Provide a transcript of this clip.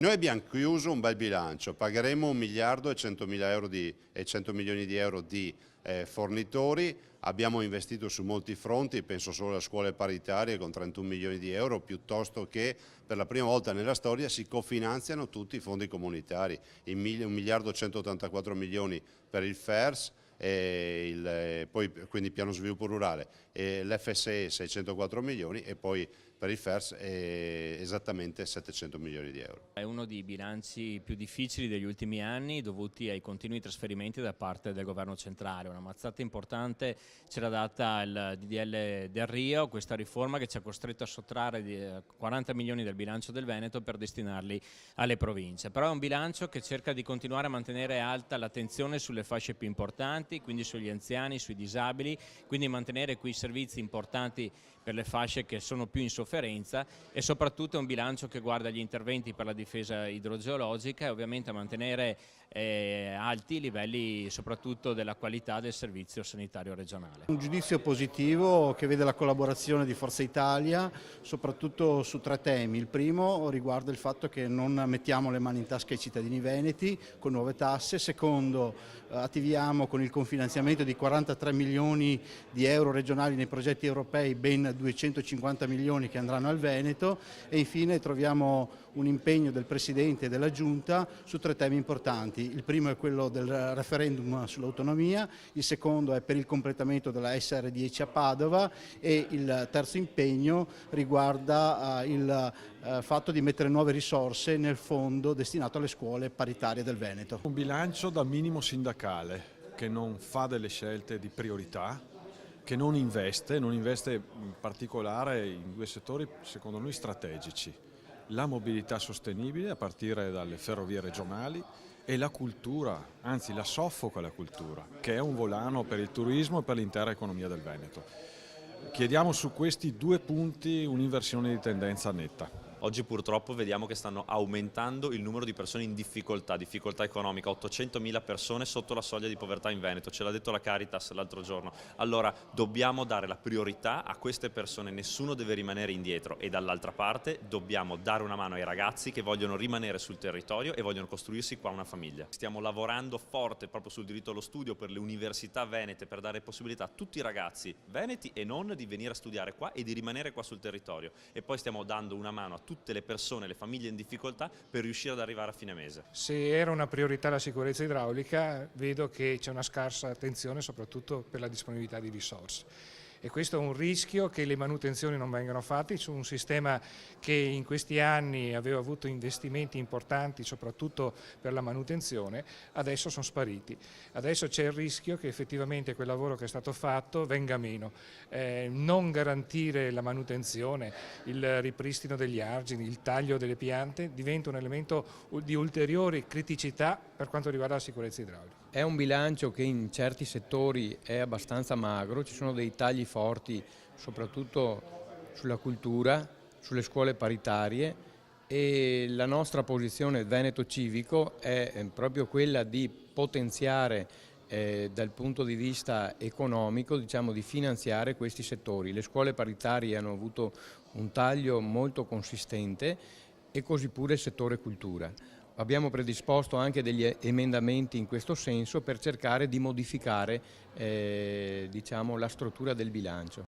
Noi abbiamo chiuso un bel bilancio, pagheremo 1 miliardo e 100 milioni di euro di fornitori, abbiamo investito su molti fronti, penso solo alle scuole paritarie con 31 milioni di euro, piuttosto che per la prima volta nella storia si cofinanziano tutti i fondi comunitari, 1 miliardo e 184 milioni per il FERS, poi quindi piano sviluppo rurale, l'FSE 604 milioni e poi per il FERS esattamente 700 milioni di euro. È uno dei bilanci più difficili degli ultimi anni dovuti ai continui trasferimenti da parte del governo centrale. Una mazzata importante c'era data il DDL del Rio, questa riforma che ci ha costretto a sottrarre 40 milioni del bilancio del Veneto per destinarli alle province. Però è un bilancio che cerca di continuare a mantenere alta l'attenzione sulle fasce più importanti, quindi sugli anziani, sui disabili, quindi mantenere quei servizi importanti per le fasce che sono più in sofferenza, e soprattutto è un bilancio che guarda agli interventi per la difesa idrogeologica e ovviamente a mantenere alti i livelli soprattutto della qualità del servizio sanitario regionale. Un giudizio positivo che vede la collaborazione di Forza Italia soprattutto su 3 temi. Il primo riguarda il fatto che non mettiamo le mani in tasca ai cittadini veneti con nuove tasse. Secondo, attiviamo con il confinanziamento di 43 milioni di euro regionali nei progetti europei ben 250 milioni che andranno al Veneto, e infine troviamo un impegno del Presidente e della Giunta su 3 temi importanti. Il primo è quello del referendum sull'autonomia, il secondo è per il completamento della SR10 a Padova e il terzo impegno riguarda il fatto di mettere nuove risorse nel fondo destinato alle scuole paritarie del Veneto. Un bilancio da minimo sindacale che non fa delle scelte di priorità, che non investe in particolare in 2 settori secondo noi strategici: la mobilità sostenibile a partire dalle ferrovie regionali e la cultura, anzi la soffoca la cultura, che è un volano per il turismo e per l'intera economia del Veneto. Chiediamo su questi 2 punti un'inversione di tendenza netta. Oggi purtroppo vediamo che stanno aumentando il numero di persone in difficoltà economica, 800.000 persone sotto la soglia di povertà in Veneto, ce l'ha detto la Caritas l'altro giorno. Allora dobbiamo dare la priorità a queste persone, nessuno deve rimanere indietro, e dall'altra parte dobbiamo dare una mano ai ragazzi che vogliono rimanere sul territorio e vogliono costruirsi qua una famiglia. Stiamo lavorando forte proprio sul diritto allo studio per le università venete, per dare possibilità a tutti i ragazzi veneti e non di venire a studiare qua e di rimanere qua sul territorio, e poi stiamo dando una mano a tutte le persone, le famiglie in difficoltà per riuscire ad arrivare a fine mese. Se era una priorità la sicurezza idraulica, vedo che c'è una scarsa attenzione soprattutto per la disponibilità di risorse. E questo è un rischio, che le manutenzioni non vengano fatte su un sistema che in questi anni aveva avuto investimenti importanti soprattutto per la manutenzione, adesso sono spariti. Adesso c'è il rischio che effettivamente quel lavoro che è stato fatto venga meno. Non garantire la manutenzione, il ripristino degli argini, il taglio delle piante diventa un elemento di ulteriori criticità per quanto riguarda la sicurezza idraulica. È un bilancio che in certi settori è abbastanza magro, ci sono dei tagli forti soprattutto sulla cultura, sulle scuole paritarie, e la nostra posizione Veneto Civico è proprio quella di potenziare dal punto di vista economico, diciamo, di finanziare questi settori. Le scuole paritarie hanno avuto un taglio molto consistente e così pure il settore cultura. Abbiamo predisposto anche degli emendamenti in questo senso per cercare di modificare diciamo, la struttura del bilancio.